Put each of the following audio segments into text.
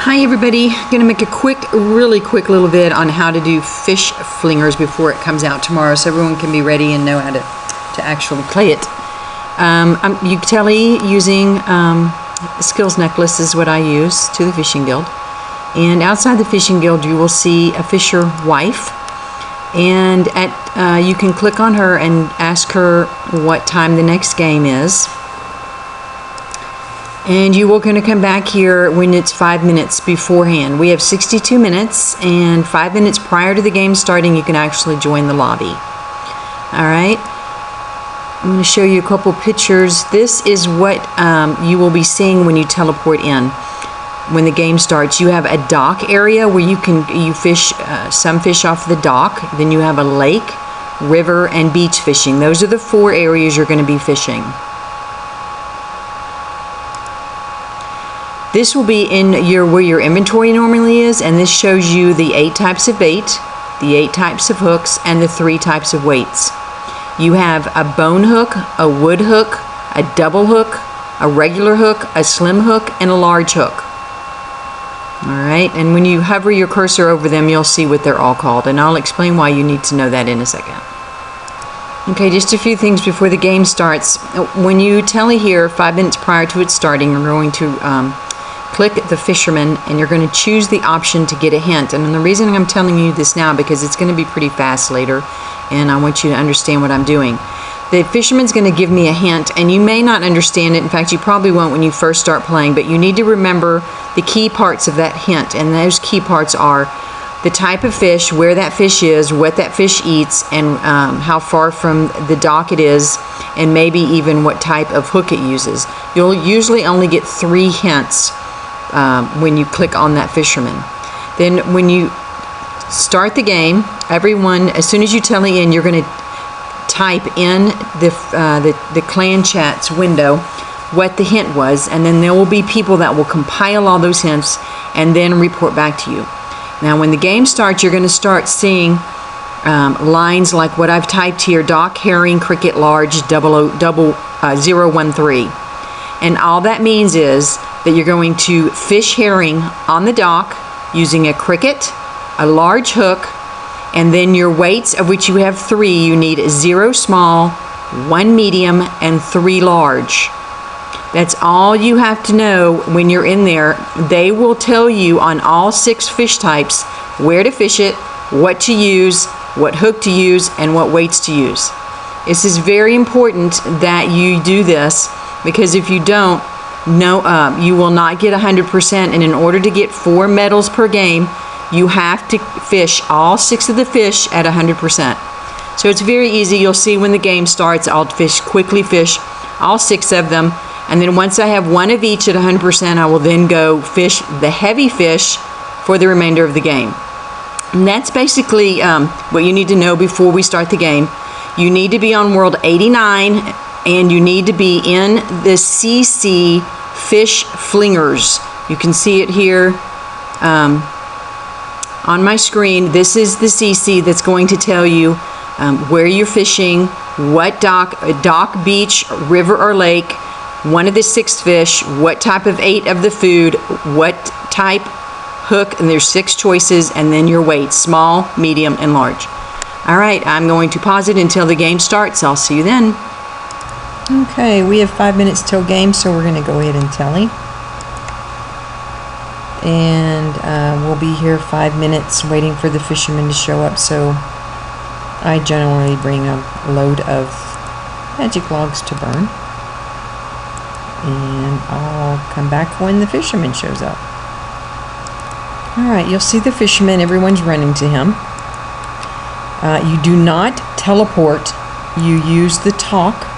Hi everybody, gonna make a really quick little vid on how to do fish flingers before it comes out tomorrow so everyone can be ready and know how to actually play it. Utility using the skills necklace is what I use to the fishing guild. And outside the fishing guild you will see a fisher wife, and you can click on her and ask her what time the next game is. And you are going to come back here when it's 5 minutes beforehand. We have 62 minutes, and 5 minutes prior to the game starting you can actually join the lobby. Alright, I'm going to show you a couple pictures. This is what you will be seeing when you teleport in. When the game starts, you have a dock area where you fish some fish off the dock. Then you have a lake, river, and beach fishing. Those are the 4 areas you're going to be fishing. This will be in where your inventory normally is, and this shows you the 8 types of bait, the 8 types of hooks, and the 3 types of weights. You have a bone hook, a wood hook, a double hook, a regular hook, a slim hook, and a large hook. Alright, and when you hover your cursor over them, you'll see what they're all called, and I'll explain why you need to know that in a second. Okay, just a few things before the game starts. When you tally here 5 minutes prior to it starting, you're going to click the fisherman, and you're going to choose the option to get a hint. And the reason I'm telling you this now because it's going to be pretty fast later, and I want you to understand what I'm doing. The fisherman's going to give me a hint, and you may not understand it. In fact, you probably won't when you first start playing, but you need to remember the key parts of that hint, and those key parts are the type of fish, where that fish is, what that fish eats, and how far from the dock it is, and maybe even what type of hook it uses. You'll usually only get 3 hints when you click on that fisherman. Then when you start the game, everyone, as soon as you tally in, you're going to type in the clan chat's window what the hint was, and then there will be people that will compile all those hints and then report back to you. Now when the game starts, you're going to start seeing lines like what I've typed here: dock, herring, cricket, large, 013. And all that means is that you're going to fish herring on the dock using a cricket, a large hook, and then your weights, of which you have 3. You need 0 small, 1 medium, and 3 large. That's all you have to know when you're in there. They will tell you on all 6 fish types where to fish it, what to use, what hook to use, and what weights to use. This is very important that you do this, because if you don't, you will not get 100%, and in order to get 4 medals per game, you have to fish all 6 of the fish at 100%. So it's very easy. You'll see when the game starts, I'll quickly fish all 6 of them, and then once I have 1 of each at 100%, I will then go fish the heavy fish for the remainder of the game. And that's basically what you need to know before we start the game. You need to be on world 89, and you need to be in the CC fish flingers. You can see it here on my screen. This is the CC that's going to tell you where you're fishing, what dock, beach, river, or lake, 1 of the 6 fish, what type of 8 of the food, what type hook, and there's 6 choices, and then your weights: small, medium, and large. Alright, I'm going to pause it until the game starts. I'll see you then. Okay, we have 5 minutes till game, so we're going to go ahead and tally. And we'll be here 5 minutes waiting for the fishermen to show up, so I generally bring a load of magic logs to burn. And I'll come back when the fisherman shows up. Alright, you'll see the fisherman. Everyone's running to him. You do not teleport. You use the talk.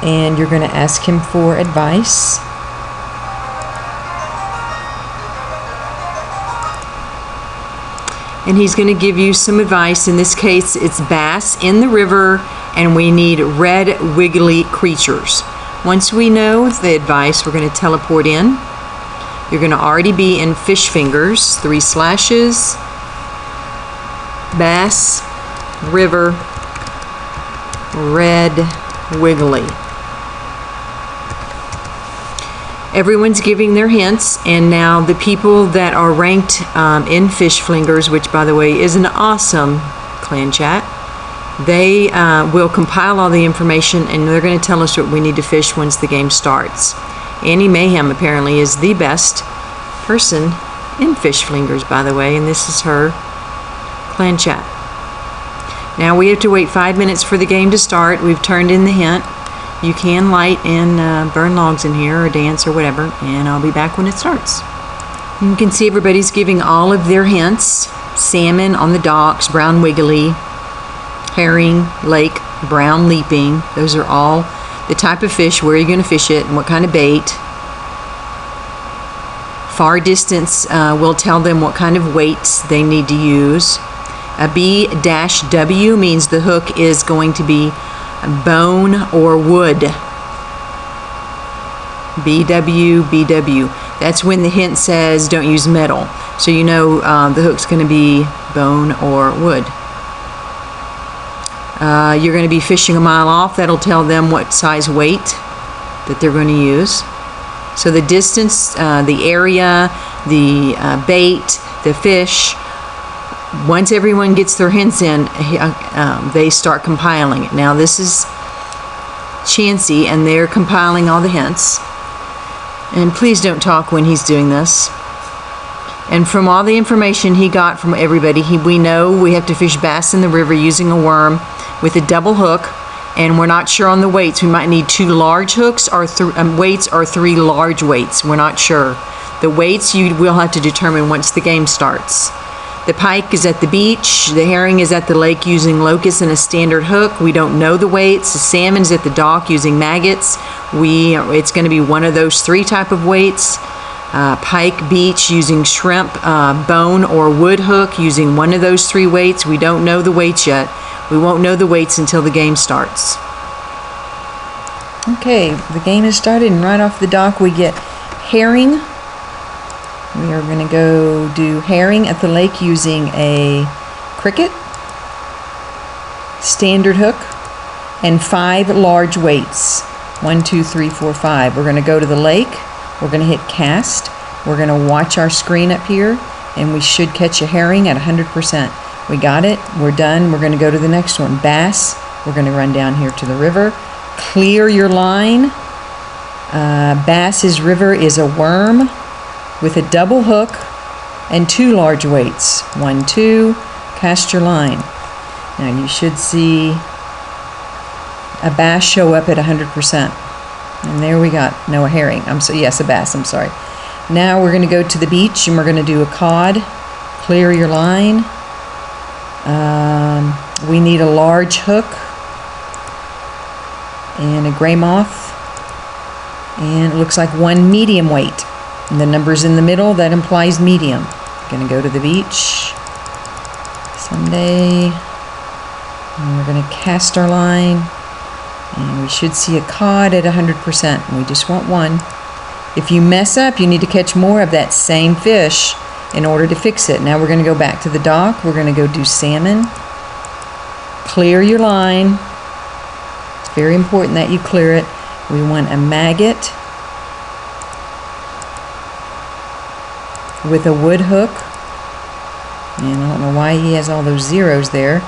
And you're going to ask him for advice. And he's going to give you some advice. In this case, it's bass in the river, and we need red wiggly creatures. Once we know the advice, we're going to teleport in. You're going to already be in fish fingers, 3 slashes, bass, river, red wiggly. Everyone's giving their hints, and now the people that are ranked in Fish Flingers, which by the way is an awesome clan chat, they will compile all the information, and they're going to tell us what we need to fish once the game starts. Annie Mayhem apparently is the best person in Fish Flingers, by the way, and this is her clan chat. Now we have to wait 5 minutes for the game to start. We've turned in the hint. You can light and burn logs in here or dance or whatever, and I'll be back when it starts. You can see everybody's giving all of their hints. Salmon on the docks, brown wiggly, herring, lake, brown leaping. Those are all the type of fish, where you're going to fish it, and what kind of bait. Far distance will tell them what kind of weights they need to use. A B-W means the hook is going to be bone or wood. BW, BW. That's when the hint says don't use metal. So you know the hook's going to be bone or wood. You're going to be fishing a mile off. That'll tell them what size weight that they're going to use. So the distance, the area, the bait, the fish. Once everyone gets their hints in, they start compiling it. Now this is Chansey, and they're compiling all the hints. And please don't talk when he's doing this. And from all the information he got from everybody, we know we have to fish bass in the river using a worm with a double hook, and we're not sure on the weights. We might need 2 large hooks or weights, or 3 large weights. We're not sure. The weights you will have to determine once the game starts. The pike is at the beach. The herring is at the lake using locust and a standard hook. We don't know the weights. The salmon is at the dock using maggots. It's going to be one of those 3 type of weights. Pike beach using shrimp, bone or wood hook using one of those 3 weights. We don't know the weights yet. We won't know the weights until the game starts. Okay, the game has started, and right off the dock we get herring. We are going to go do herring at the lake using a cricket, standard hook, and 5 large weights. 1, 2, 3, 4, 5. We're going to go to the lake. We're going to hit cast. We're going to watch our screen up here, and we should catch a herring at 100%. We got it. We're done. We're going to go to the next one. Bass. We're going to run down here to the river. Clear your line. Bass's river is a worm with a double hook and 2 large weights. 1, 2. Cast your line. Now you should see a bass show up at 100%. And there we got, no, a herring. Yes, a bass, I'm sorry. Now we're going to go to the beach, and we're going to do a cod. Clear your line. We need a large hook and a gray moth. And it looks like 1 medium weight. And the number's in the middle, that implies medium. Going to go to the beach Sunday, and we're going to cast our line, and we should see a cod at 100%, and we just want 1. If you mess up, you need to catch more of that same fish in order to fix it. Now we're going to go back to the dock. We're going to go do salmon. Clear your line. It's very important that you clear it. We want a maggot with a wood hook, and I don't know why he has all those zeros there,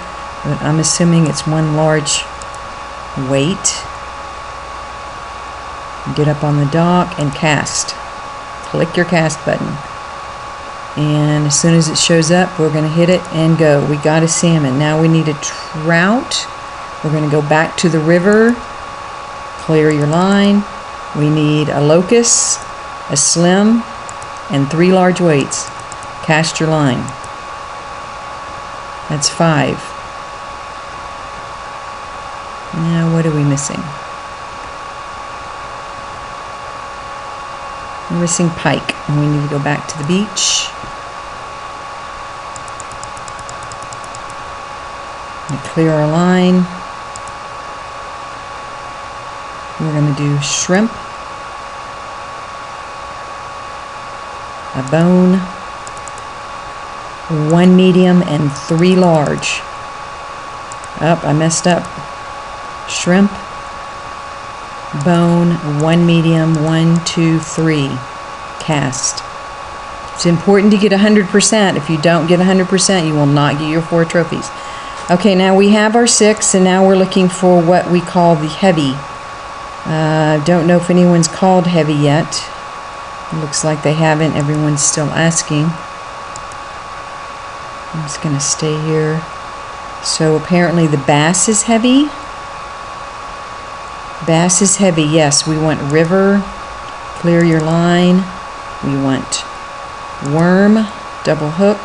but I'm assuming it's 1 large weight. Get up on the dock and cast. Click your cast button, and as soon as it shows up, we're going to hit it and go. We got a salmon. Now we need a trout. We're going to go back to the river. Clear your line. We need a locust, a slim, and 3 large weights. Cast your line. That's 5. Now what are we missing? We're missing pike, and we need to go back to the beach. And clear our line. We're going to do shrimp, a bone, 1 medium, and 3 large. I messed up. Shrimp, bone, 1 medium, 1, 2, 3 cast. It's important to get 100%. If you don't get 100%, you will not get your 4 trophies. Okay, now we have our 6, and now we're looking for what we call the heavy. Don't know if anyone's called heavy yet. Looks like they haven't. Everyone's still asking. I'm just going to stay here. So apparently the bass is heavy. Bass is heavy, yes. We want river, clear your line. We want worm, double hook,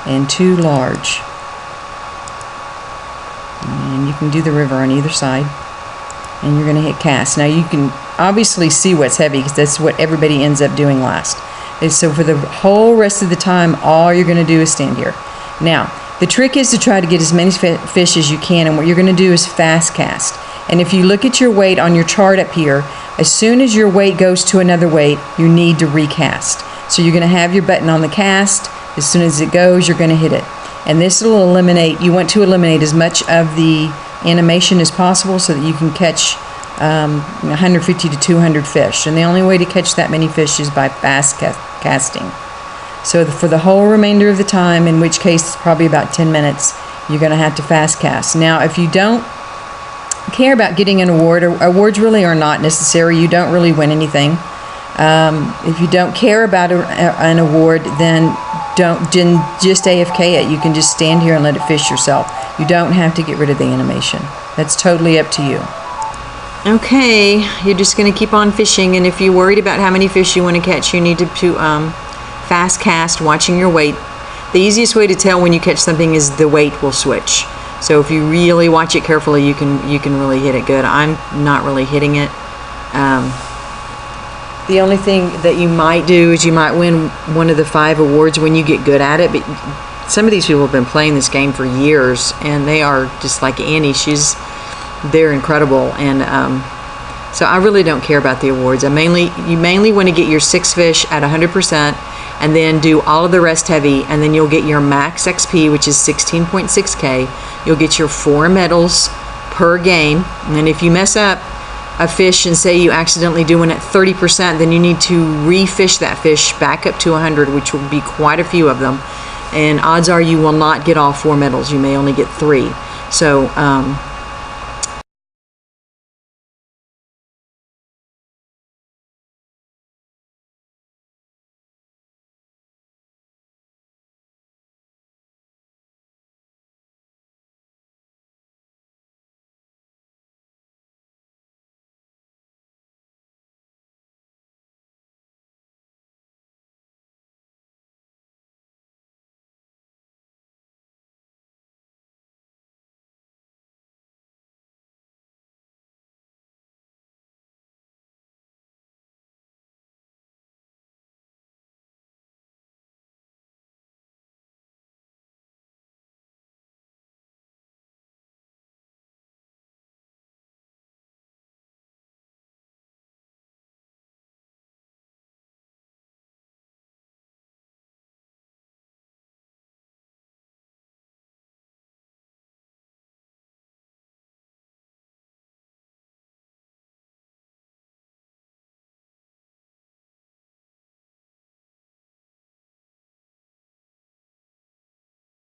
and 2 large. And you can do the river on either side. And you're going to hit cast. Now you can obviously see what's heavy because that's what everybody ends up doing last. And so for the whole rest of the time, all you're going to do is stand here. Now, the trick is to try to get as many fish as you can, and what you're going to do is fast cast. And if you look at your weight on your chart up here, as soon as your weight goes to another weight, you need to recast. So you're going to have your button on the cast. As soon as it goes, you're going to hit it. And this will eliminate, you want to eliminate as much of the animation as possible so that you can catch 150 to 200 fish. And the only way to catch that many fish is by fast casting. So for the whole remainder of the time, in which case it's probably about 10 minutes, you're going to have to fast cast. Now, if you don't care about getting an award, awards really are not necessary. You don't really win anything. If you don't care about an award, then just AFK it. You can just stand here and let it fish yourself. You don't have to get rid of the animation. That's totally up to you. Okay, you're just going to keep on fishing, and if you're worried about how many fish you want to catch, you need to fast cast, watching your weight. The easiest way to tell when you catch something is the weight will switch. So if you really watch it carefully, you can really hit it good. I'm not really hitting it. The only thing that you might do is you might win one of the 5 awards when you get good at it. But some of these people have been playing this game for years, and they are just like Annie. They're incredible, and so I really don't care about the awards. You mainly want to get your 6 fish at 100%, and then do all of the rest heavy, and then you'll get your max XP, which is 16.6K. You'll get your 4 medals per game, and if you mess up a fish and say you accidentally do one at 30%, then you need to refish that fish back up to 100, which will be quite a few of them, and odds are you will not get all 4 medals. You may only get 3. So